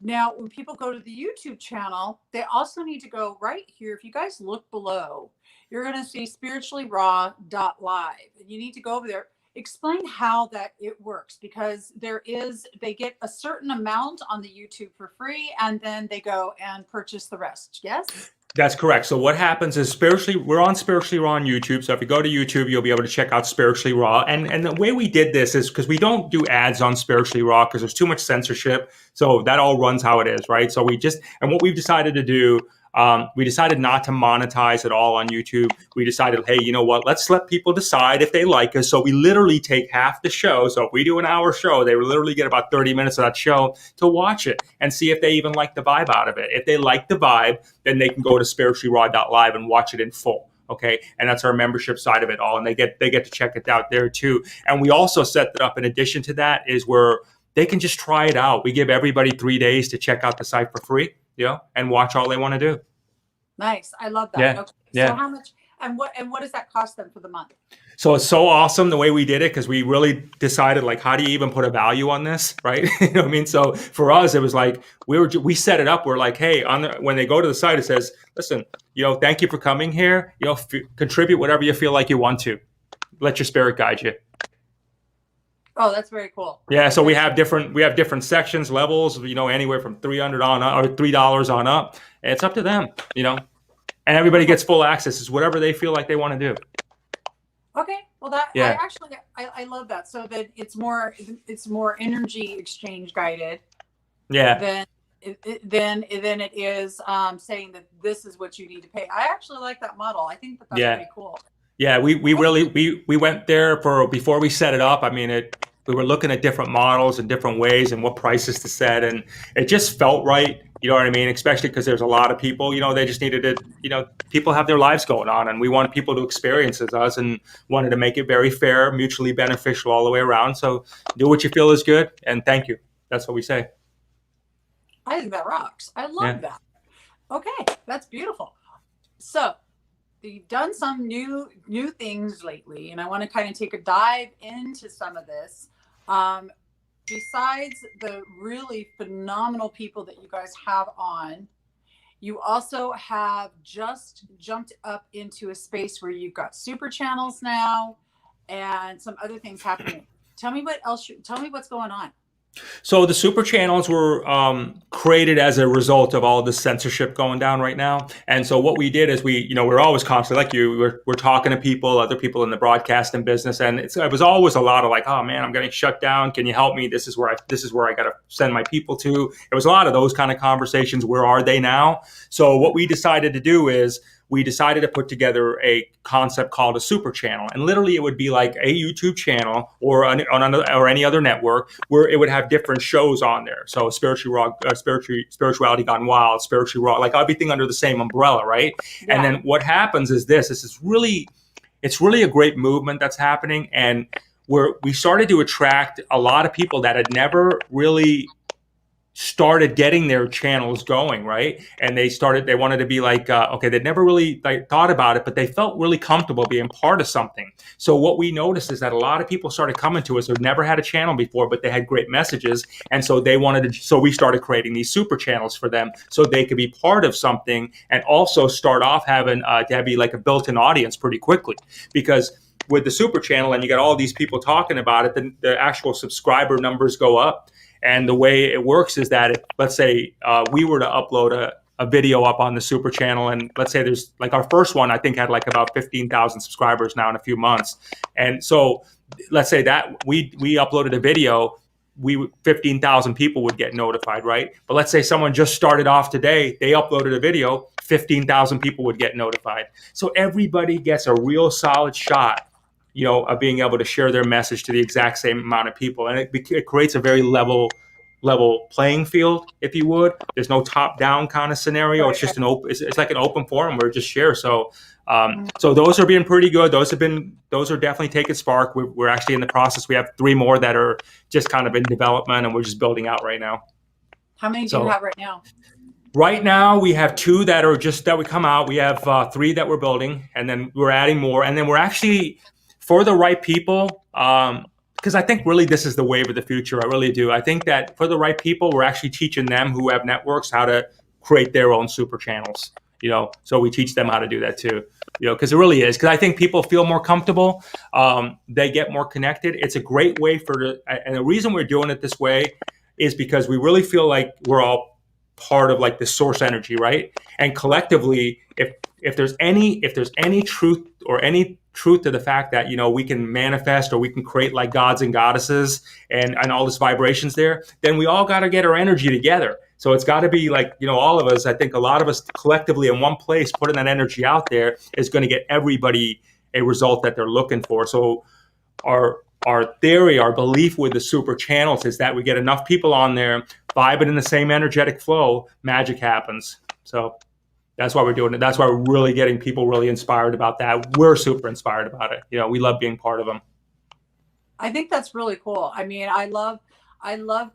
Now, when people go to the YouTube channel, they also need to go right here. If you guys look below, you're going to see spirituallyraw.live. And you need to go over there. Explain how that it works, because they get a certain amount on the YouTube for free, and then they go and purchase the rest. Yes? That's correct. So what happens is we're on Spiritually Raw on YouTube. So if you go to YouTube, you'll be able to check out Spiritually Raw. And the way we did this is because we don't do ads on Spiritually Raw because there's too much censorship. So that all runs how it is, right? So and what we've decided to do, we decided not to monetize at all on YouTube. We decided, hey, you know what? Let's let people decide if they like us. So we literally take half the show. So if we do an hour show, they literally get about 30 minutes of that show to watch it and see if they even like the vibe out of it. If they like the vibe, then they can go to spirituallyraw.live and watch it in full. Okay. And that's our membership side of it all. And they get to check it out there too. And we also set that up in addition to that is where they can just try it out. We give everybody 3 days to check out the site for free. And watch all they want to do. Nice. I love that. Yeah. Okay. Yeah. So how much and what does that cost them for the month? So it's so awesome the way we did it, because we really decided, like, how do you even put a value on this, right? You know what I mean? So for us, it was like we set it up. We're like, hey, when they go to the site, it says, listen, thank you for coming here. Contribute whatever you feel like you want to. Let your spirit guide you. Oh, that's very cool. Yeah, so we have different sections, levels, anywhere from $300 on up, or $3 on up. And it's up to them, and everybody gets full access. It's whatever they feel like they want to do. Okay, well I love that. So that it's more energy exchange guided. Yeah. than it is saying that this is what you need to pay. I actually like that model. I think that that's Yeah. pretty cool. Yeah, we went there for before we set it up. I mean, we were looking at different models and different ways and what prices to set, and it just felt right. You know what I mean? Especially because there's a lot of people. They just needed it. People have their lives going on, and we want people to experience as us, and wanted to make it very fair, mutually beneficial all the way around. So do what you feel is good, and thank you. That's what we say. I think that rocks. I love that. Okay, that's beautiful. So you've done some new things lately, and I want to kind of take a dive into some of this. Besides the really phenomenal people that you guys have on, you also have just jumped up into a space where you've got super channels now and some other things happening. Tell me what's going on. So the super channels were created as a result of all this censorship going down right now. And so what we did is we're always constantly, like you, we're talking to people, other people in the broadcasting business, and it was always a lot of like, oh man, I'm getting shut down. Can you help me? This is where I got to send my people to. It was a lot of those kind of conversations. Where are they now? So what we decided to do is we decided to put together a concept called a super channel. And literally it would be like a YouTube channel or any other network where it would have different shows on there. So spirituality gone wild, spiritually raw, like everything under the same umbrella, right? Yeah. And then what happens is this is really, it's really a great movement that's happening. And we started to attract a lot of people that had never really started getting their channels going, right? And they wanted to be like, okay, they'd never really thought about it, but they felt really comfortable being part of something. So what we noticed is that a lot of people started coming to us who never had a channel before, but they had great messages. And so so we started creating these super channels for them so they could be part of something and also start off having to be like a built-in audience pretty quickly. Because with the super channel and you got all these people talking about it, then the actual subscriber numbers go up. And the way it works is that let's say we were to upload a video up on the super channel, and let's say there's like our first one, I think had like about 15,000 subscribers now in a few months. And so let's say that we uploaded a video, 15,000 people would get notified, right? But let's say someone just started off today, they uploaded a video, 15,000 people would get notified. So everybody gets a real solid shot of being able to share their message to the exact same amount of people. And it creates a very level playing field, if you would. There's no top down kind of scenario. It's just it's like an open forum where it just shares. So those are being pretty good. Those are definitely taking spark. We're actually in the process. We have 3 more that are just kind of in development and we're just building out right now. How many do you have right now? Right now, we have 2 that we come out. We have 3 that we're building, and then we're adding more. And then we're actually, for the right people, because I think really this is the wave of the future. I really do. I think that for the right people, we're actually teaching them who have networks how to create their own super channels. So we teach them how to do that too. Because it really is. Because I think people feel more comfortable. They get more connected. It's a great way and the reason we're doing it this way is because we really feel like we're all part of like the source energy, right? And collectively, if there's any truth or any truth to the fact that we can manifest or we can create like gods and goddesses and all this vibrations there, then we all got to get our energy together. So it's got to be like all of us. I think a lot of us collectively in one place putting that energy out there is going to get everybody a result that they're looking for. So our theory, our belief with the super channels is that we get enough people on there vibing in the same energetic flow, magic happens. So that's why we're doing it. That's why we're really getting people really inspired about that. We're super inspired about it. We love being part of them. I think that's really cool. I mean, I love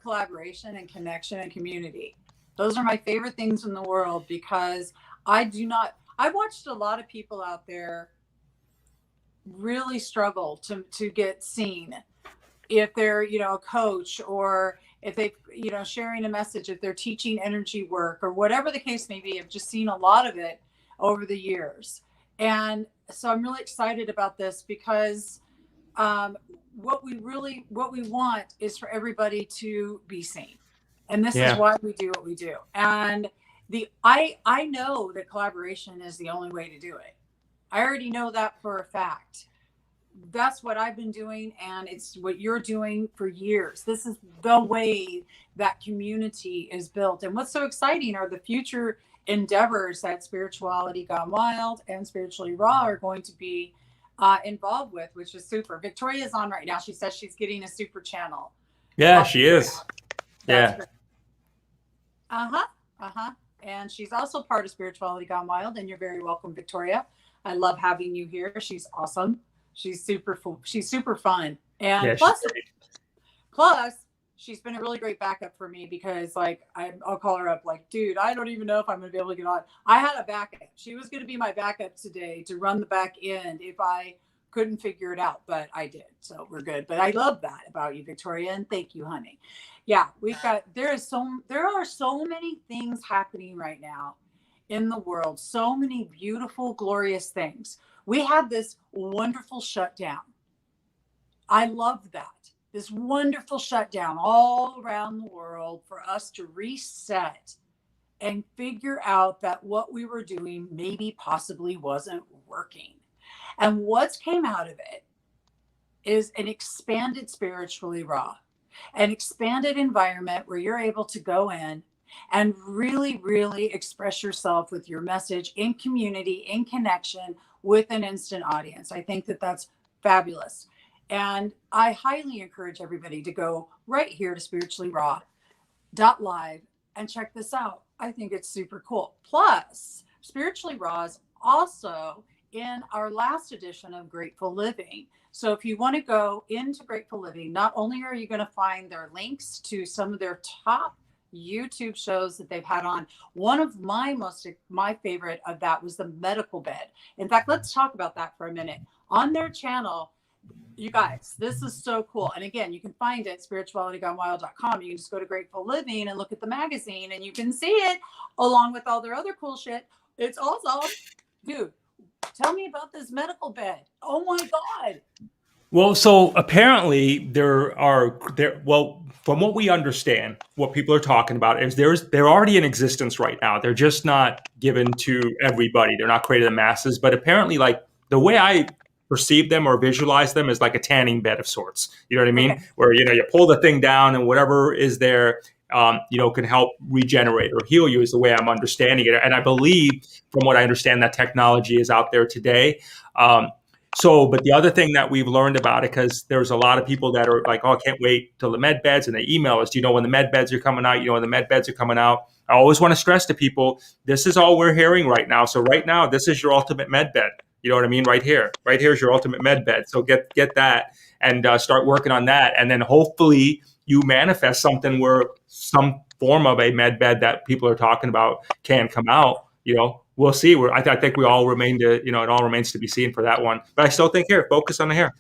collaboration and connection and community. Those are my favorite things in the world because I've watched a lot of people out there really struggle to get seen if they're a coach or if they sharing a message, if they're teaching energy work or whatever the case may be. I've just seen a lot of it over the years, and so I'm really excited about this because what we want is for everybody to be seen, and this is why we do what we do. And I know that collaboration is the only way to do it. I already know that for a fact. that's what I've been doing, and it's what you're doing for years. This is the way that community is built. And what's so exciting are the future endeavors that Spirituality Gone Wild and Spiritually Raw are going to be involved with, which is super. Victoria's on right now. She says she's getting a super channel. Yeah, she is. That's Yeah. great. Uh-huh. Uh-huh. And she's also part of Spirituality Gone Wild, and you're very welcome, Victoria. I love having you here. She's awesome. She's super fun. And Yeah, she's great. plus she's been a really great backup for me, because like I'll call her up like, dude, I don't even know if I'm gonna be able to get on. I had a backup. She was gonna be my backup today to run the back end if I couldn't figure it out, but I did. So we're good. But I love that about you, Victoria, and thank you, honey. Yeah, there are so many things happening right now in the world, so many beautiful, glorious things. We had this wonderful shutdown. I love that. This wonderful shutdown all around the world for us to reset and figure out that what we were doing maybe possibly wasn't working. And what's came out of it is an expanded Spiritually Raw, an expanded environment where you're able to go in and really, really express yourself with your message in community, in connection with an instant audience. I think that that's fabulous. And I highly encourage everybody to go right here to spirituallyraw.live and check this out. I think it's super cool. Plus, Spiritually Raw is also in our last edition of Grateful Living. So if you want to go into Grateful Living, not only are you going to find their links to some of their top YouTube shows that they've had on. One of my favorite of that was the medical bed. In fact, let's talk about that for a minute. On their channel, you guys, this is so cool. And again, you can find it at spiritualitygonewild.com. You can just go to Grateful Living and look at the magazine, and you can see it along with all their other cool shit. It's awesome. Dude, tell me about this medical bed. Oh my God. Well, so apparently well, from what we understand, what people are talking about is they're already in existence right now. They're just not given to everybody. They're not created to the masses. But apparently, like the way I perceive them or visualize them is like a tanning bed of sorts. You know what I mean? Okay. Where, you pull the thing down and whatever is there, can help regenerate or heal you is the way I'm understanding it. And I believe, from what I understand, that technology is out there today. But the other thing that we've learned about it, because there's a lot of people that are like, oh, I can't wait till the med beds, and they email us, do you know when the med beds are coming out? You know when the med beds are coming out? I always want to stress to people, this is all we're hearing right now. So right now, this is your ultimate med bed. You know what I mean? Right here is your ultimate med bed. So get that and start working on that. And then hopefully you manifest something where some form of a med bed that people are talking about can come out, We'll see. I think we all it all remains to be seen for that one. But I still think here, focus on the hair.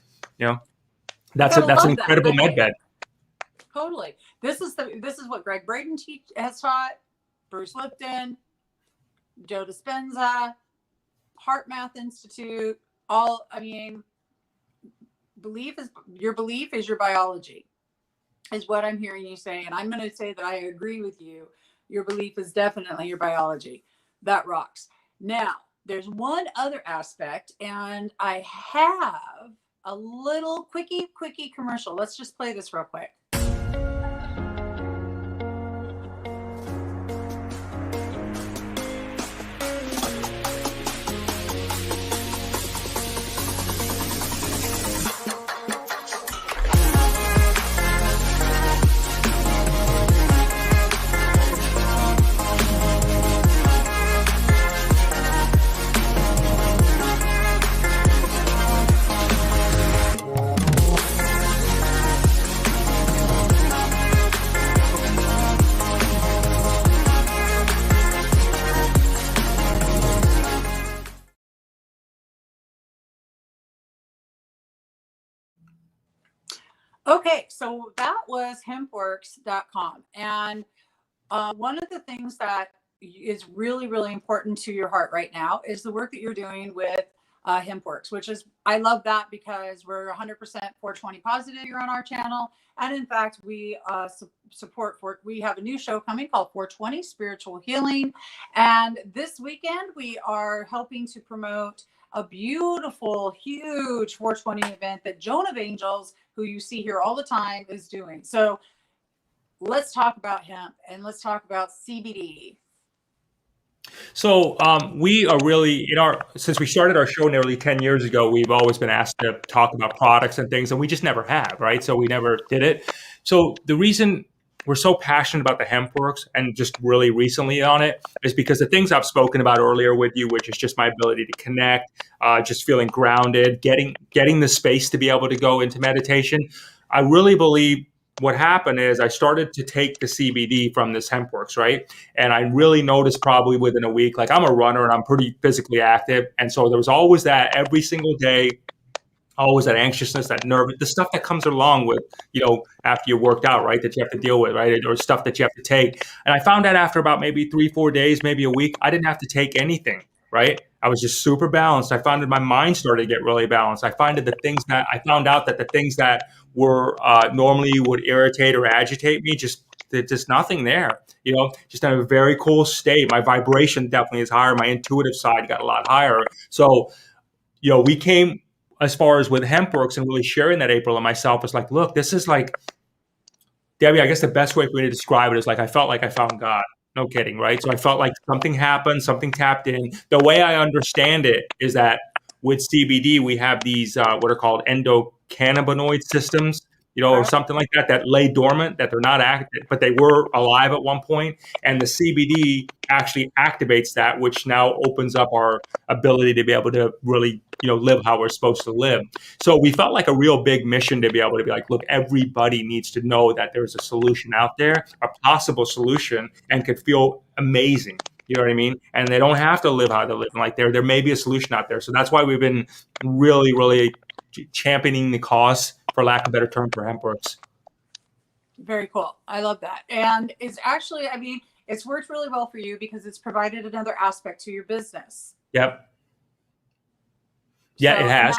That's an incredible med bed. Totally. This is what Greg Braden has taught, Bruce Lipton, Joe Dispenza, Heart Math Institute. Belief is your biology, is what I'm hearing you say. And I'm going to say that I agree with you. Your belief is definitely your biology. That rocks. Now, there's one other aspect, and I have a little quickie commercial. Let's just play this real quick. Okay, so that was hempworks.com. And one of the things that is really, really important to your heart right now is the work that you're doing with Hempworks, which is, I love that because we're 100% 420 positive here on our channel. And in fact, we we have a new show coming called 420 Spiritual Healing. And this weekend, we are helping to promote a beautiful, huge 420 event that Joan of Angels, who you see here all the time, is doing. So let's talk about hemp and let's talk about CBD. So we are really since we started our show nearly 10 years ago, we've always been asked to talk about products and things, and we just never have, right? So we never did it. So the reason we're so passionate about the hemp works and just really recently on it is because the things I've spoken about earlier with you, which is just my ability to connect, just feeling grounded, getting the space to be able to go into meditation. I really believe what happened is I started to take the CBD from this hemp works, right? And I really noticed probably within a week, like I'm a runner and I'm pretty physically active. And so there was always that every single day, always that anxiousness, that nerve, the stuff that comes along with, after you worked out, right? That you have to deal with, right? Or stuff that you have to take. And I found out after about maybe 3-4 days, maybe a week, I didn't have to take anything, right? I was just super balanced. I found that my mind started to get really balanced. I found out that the things that were normally would irritate or agitate me, just nothing there, just in a very cool state. My vibration definitely is higher. My intuitive side got a lot higher. So, we came as far as with HempWorks and really sharing that, April and myself, is like, look, this is like, Debbie, I guess the best way for me to describe it is like, I felt like I found God. No kidding, right? So I felt like something happened, something tapped in. The way I understand it is that with CBD, we have these what are called endocannabinoid systems, or something like that lay dormant, that they're not active, but they were alive at one point. And the CBD actually activates that, which now opens up our ability to be able to really, live how we're supposed to live. So we felt like a real big mission to be able to be like, look, everybody needs to know that there's a solution out there, a possible solution, and could feel amazing. You know what I mean? And they don't have to live how they're living. Like there may be a solution out there. So that's why we've been really, really championing the cause, for lack of a better term, for HempWorks. Very cool. I love that. And it's actually, it's worked really well for you because it's provided another aspect to your business. Yep. Yeah, So, it has.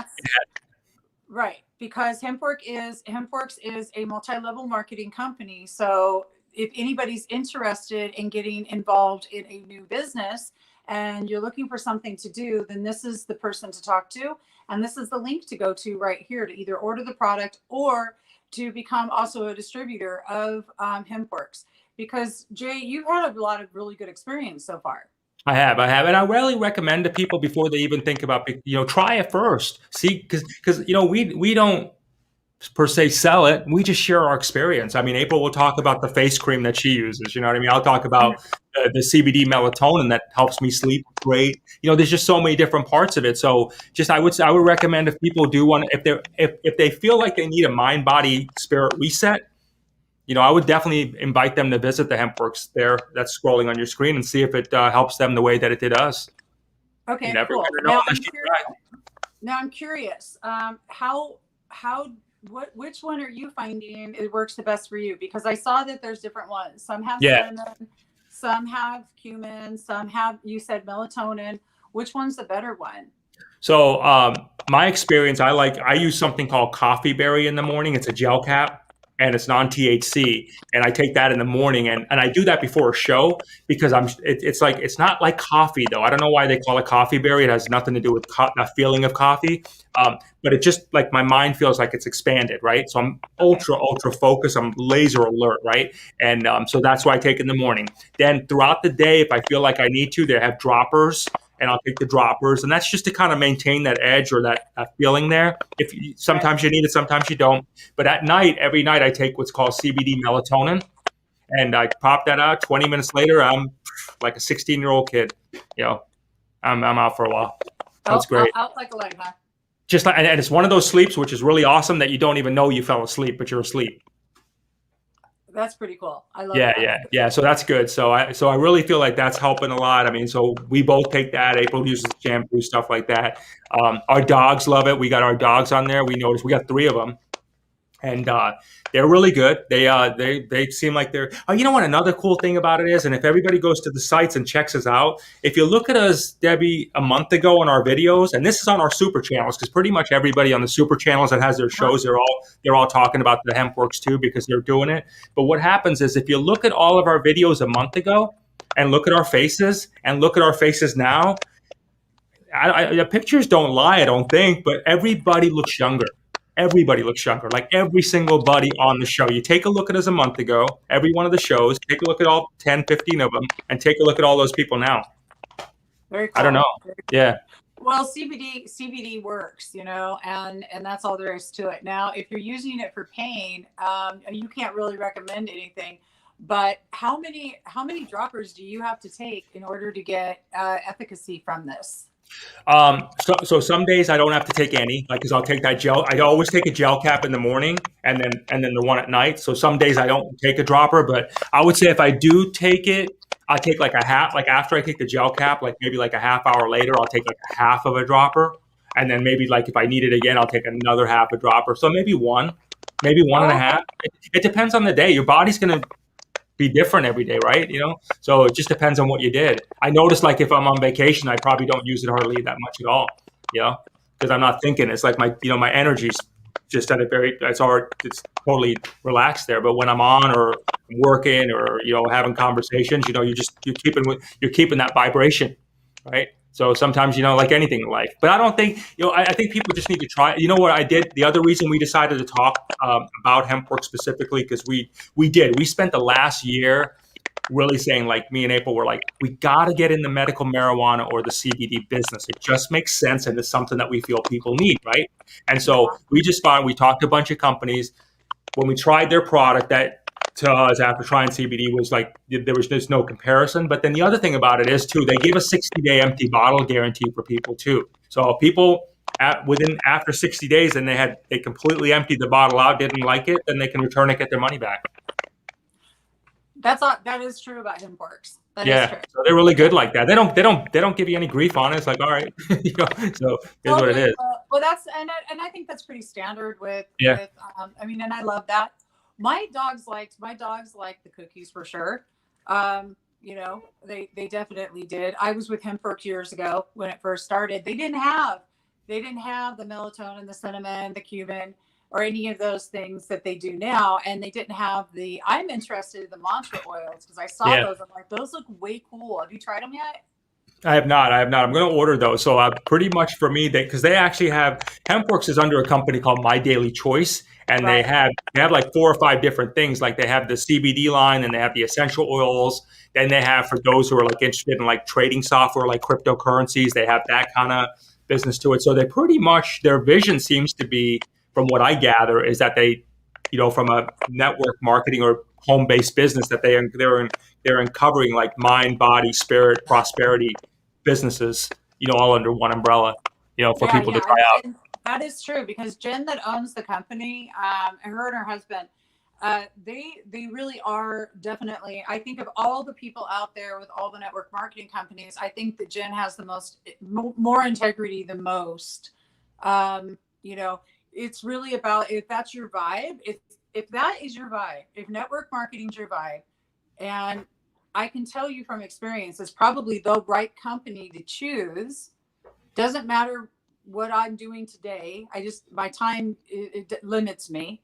Right. Because HempWorks is a multi-level marketing company. So if anybody's interested in getting involved in a new business and you're looking for something to do, then this is the person to talk to. And this is the link to go to right here to either order the product or to become also a distributor of HempWorks. Because Jay, you've had a lot of really good experience so far. I have. And I rarely recommend to people before they even think about, try it first. See, because we don't per se sell it. We just share our experience. April will talk about the face cream that she uses. You know what I mean? I'll talk about the CBD melatonin that helps me sleep great. There's just so many different parts of it. So I would recommend if people do want, if they feel like they need a mind, body, spirit reset, I would definitely invite them to visit the HempWorks there that's scrolling on your screen and see if it helps them the way that it did us. Okay, cool. Now I'm curious. Which one are you finding it works the best for you? Because I saw that there's different ones. Some have cinnamon, some have cumin, some have, you said, melatonin. Which one's the better one? So my experience, I use something called coffee berry in the morning. It's a gel cap. And it's non-THC, and I take that in the morning, and I do that before a show because it's not like coffee though. I don't know why they call it coffee berry. It has nothing to do with the feeling of coffee, but it just like my mind feels like it's expanded, right? So I'm ultra focused. I'm laser alert, right? And so that's why I take it in the morning. Then throughout the day, if I feel like I need to, they have droppers. And I'll take the droppers, and that's just to kind of maintain that edge or that feeling there. Sometimes you need it, sometimes you don't. But every night, I take what's called CBD melatonin, and I pop that out. 20 minutes later, I'm like a 16-year-old kid. I'm out for a while. That's great. Out like a light, huh? Just like, and it's one of those sleeps which is really awesome that you don't even know you fell asleep, but you're asleep. That's pretty cool. I love that. Yeah. So that's good. So I really feel like that's helping a lot. So we both take that. April uses shampoo, stuff like that. Our dogs love it. We got our dogs on there. We noticed we got 3 of them, and they're really good. They seem like they're. Oh, you know what? Another cool thing about it is, and if everybody goes to the sites and checks us out, if you look at us, Debbie, a month ago on our videos, and this is on our super channels, because pretty much everybody on the super channels that has their shows, they're all talking about the HempWorks too, because they're doing it. But what happens is if you look at all of our videos a month ago and look at our faces and look at our faces now, The pictures don't lie, I don't think, but everybody looks younger. Everybody looks younger. Like every single buddy on the show. You take a look at us a month ago, every one of the shows, take a look at all 10, 15 of them, and take a look at all those people now. Very cool. I don't know. Yeah. Well, CBD works, you know, and that's all there is to it. Now, if you're using it for pain, you can't really recommend anything. But how many droppers do you have to take in order to get efficacy from this? So some days I don't have to take any, like, cause I'll take that gel. I always take a gel cap in the morning and then the one at night. So some days I don't take a dropper, but I would say if I do take it, I take like a half, like after I take the gel cap, like maybe like a half hour later, I'll take like a half of a dropper. And then maybe like if I need it again, I'll take another half a dropper. So maybe one and a half. It depends on the day. Your body's going to be different every day, right? You know, so it just depends on what you did. I notice like if I'm on vacation, I probably don't use it hardly that much at all, you know, because I'm not thinking. It's like my energy's just at a very, it's totally relaxed there. But when I'm on or working or, you know, having conversations, you know, you're keeping that vibration, right? So sometimes, you know, like anything in life, but I don't think, you know, I think people just need to try. You know what I did? The other reason we decided to talk about hemp work specifically, because we spent the last year really saying, like, me and April were like, we got to get in the medical marijuana or the CBD business. It just makes sense. And it's something that we feel people need. Right. And so we talked to a bunch of companies. When we tried their product, that to us after trying CBD was like, there's no comparison. But then the other thing about it is too, they give a 60-day empty bottle guarantee for people too. So if people after 60 days and they completely emptied the bottle out, didn't like it, then they can return it, get their money back. That is true about HempWorks. That is true. So they're really good like that. They don't give you any grief on it. It's like, all right, you know, so here's what it is. Well, that's and I think that's pretty standard with I mean, and I love that. My dogs liked the cookies for sure. You know, they definitely did. I was with HempWorks years ago when it first started. They didn't have the melatonin, the cinnamon, the cumin, or any of those things that they do now. And they didn't have I'm interested in the mantra oils because I saw those. I'm like, those look way cool. Have you tried them yet? I have not. I'm going to order those. So pretty much for me, because they actually have, HempWorks is under a company called My Daily Choice. And they have like 4 or 5 different things. Like they have the CBD line and they have the essential oils. Then they have, for those who are like interested in like trading software, like cryptocurrencies, they have that kind of business to it. So they pretty much, their vision seems to be, from what I gather, is that they, you know, from a network marketing or home-based business, that they're uncovering like mind, body, spirit, prosperity businesses, you know, all under one umbrella, you know, for people to try out. That is true, because Jen that owns the company, her and her husband, they really are definitely, I think of all the people out there with all the network marketing companies, I think that Jen has the more integrity than most. You know, it's really about, if that's your vibe, if that is your vibe, if network marketing's your vibe, and I can tell you from experience, it's probably the right company to choose. Doesn't matter what I'm doing today. My time, it limits me.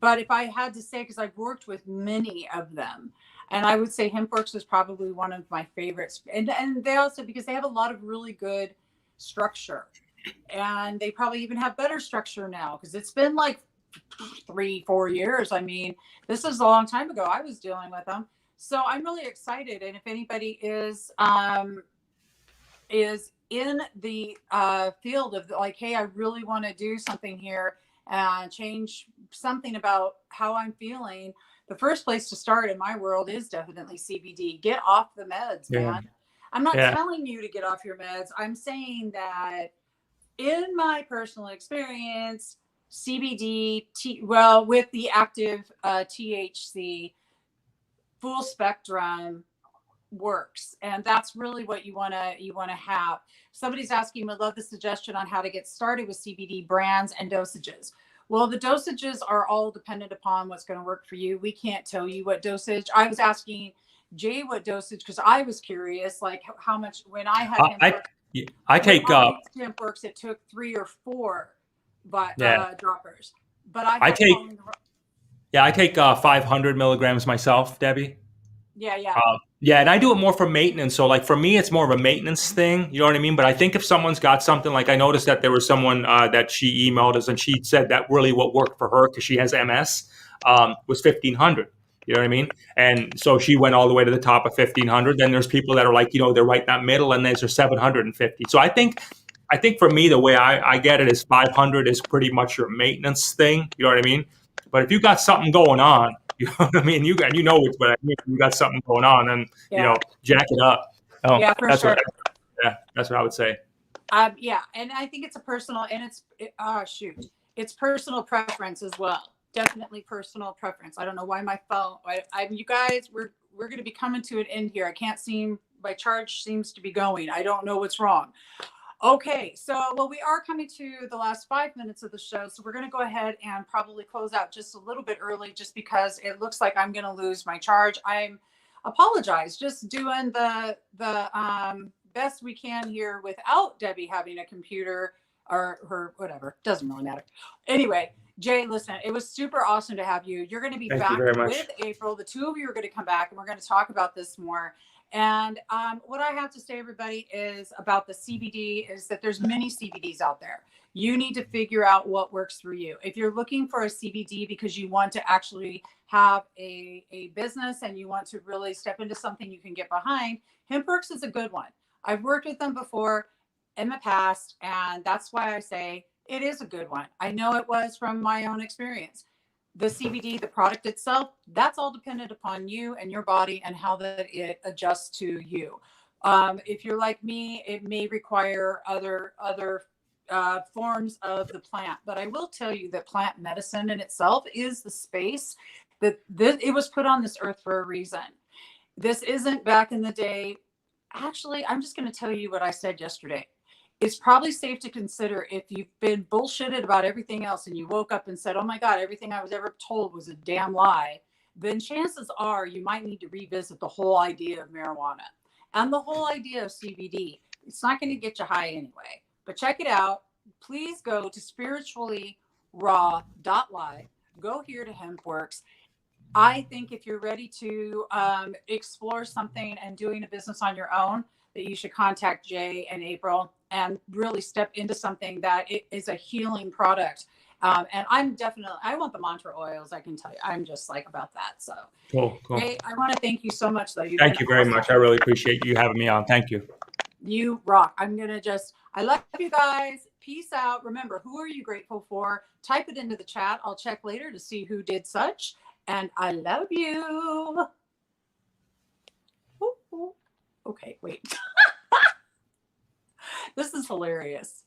But if I had to say, because I've worked with many of them, and I would say HempWorks is probably one of my favorites. And they also, because they have a lot of really good structure, and they probably even have better structure now, because it's been like 3-4 years. I mean, this is a long time ago I was dealing with them. So I'm really excited. And if anybody is in the field of like, hey, I really want to do something here and change something about how I'm feeling, the first place to start in my world is definitely CBD. Get off the meds, man. I'm not telling you to get off your meds. I'm saying that in my personal experience, CBD, with the active THC, full spectrum works, and that's really what you want to have. Somebody's asking, would love the suggestion on how to get started with CBD brands and dosages. Well, the dosages are all dependent upon what's going to work for you. We can't tell you what dosage. I was asking Jay what dosage because I was curious, like how much. When I had I take HempWorks, it took 3 or 4 droppers, but I take 500 milligrams myself, Debbie. Yeah. Yeah, and I do it more for maintenance. So, like for me, it's more of a maintenance thing. You know what I mean? But I think if someone's got something, like I noticed that there was someone that she emailed us, and she said that really what worked for her because she has MS was 1,500. You know what I mean? And so she went all the way to the top of 1,500. Then there's people that are like, they're right in that middle, and there's 750. So I think for me, the way I get it is 500 is pretty much your maintenance thing. You know what I mean? But if you got something going on, you know what I mean? You know what I mean. You got something going on, and Yeah. jack it up. Oh, Yeah, for that's sure. that's what I would say. Yeah, and I think it's a personal, and it's personal preference as well. Definitely personal preference. I don't know why my phone. You guys, we're going to be coming to an end here. I can't seem, my charge seems to be going. I don't know what's wrong. Okay, so well, we are coming to the last 5 minutes of the show, so we're going to go ahead and probably close out just a little bit early, just because it looks like I'm going to lose my charge. Apologize, just doing the best we can here without Debbie having a computer or her whatever. Doesn't really matter. Anyway, Jay, listen, it was super awesome to have you. You're going to be Thank you back very much. with April. The two of you are going to come back, and we're going to talk about this more. And what I have to say, everybody, is about the CBD is that there's many CBDs out there. You need to figure out what works for you. If you're looking for a CBD because you want to actually have a business and you want to really step into something you can get behind, HempWorks is a good one. I've worked with them before in the past, and that's why I say it is a good one. I know it was from my own experience. The CBD, the product itself, that's all dependent upon you and your body and how that it adjusts to you. If you're like me, it may require other forms of the plant. But I will tell you that plant medicine in itself is the space that it was put on this earth for a reason. This isn't back in the day. Actually, I'm just going to tell you what I said yesterday. It's probably safe to consider, if you've been bullshitted about everything else and you woke up and said, oh my God, everything I was ever told was a damn lie, then chances are you might need to revisit the whole idea of marijuana and the whole idea of CBD. It's not going to get you high anyway, but check it out. Please go to spirituallyraw.live. Go here to HempWorks. I think if you're ready to explore something and doing a business on your own, that you should contact Jay and April and really step into something that is a healing product. And I want the mantra oils. I can tell you, I'm just like about that. So Cool. Jay, I want to thank you so much, though. Thank you very much. I really appreciate you having me on. Thank you. You rock. I love you guys. Peace out. Remember, who are you grateful for? Type it into the chat. I'll check later to see who did such. And I love you. Ooh. Okay, wait. This is hilarious.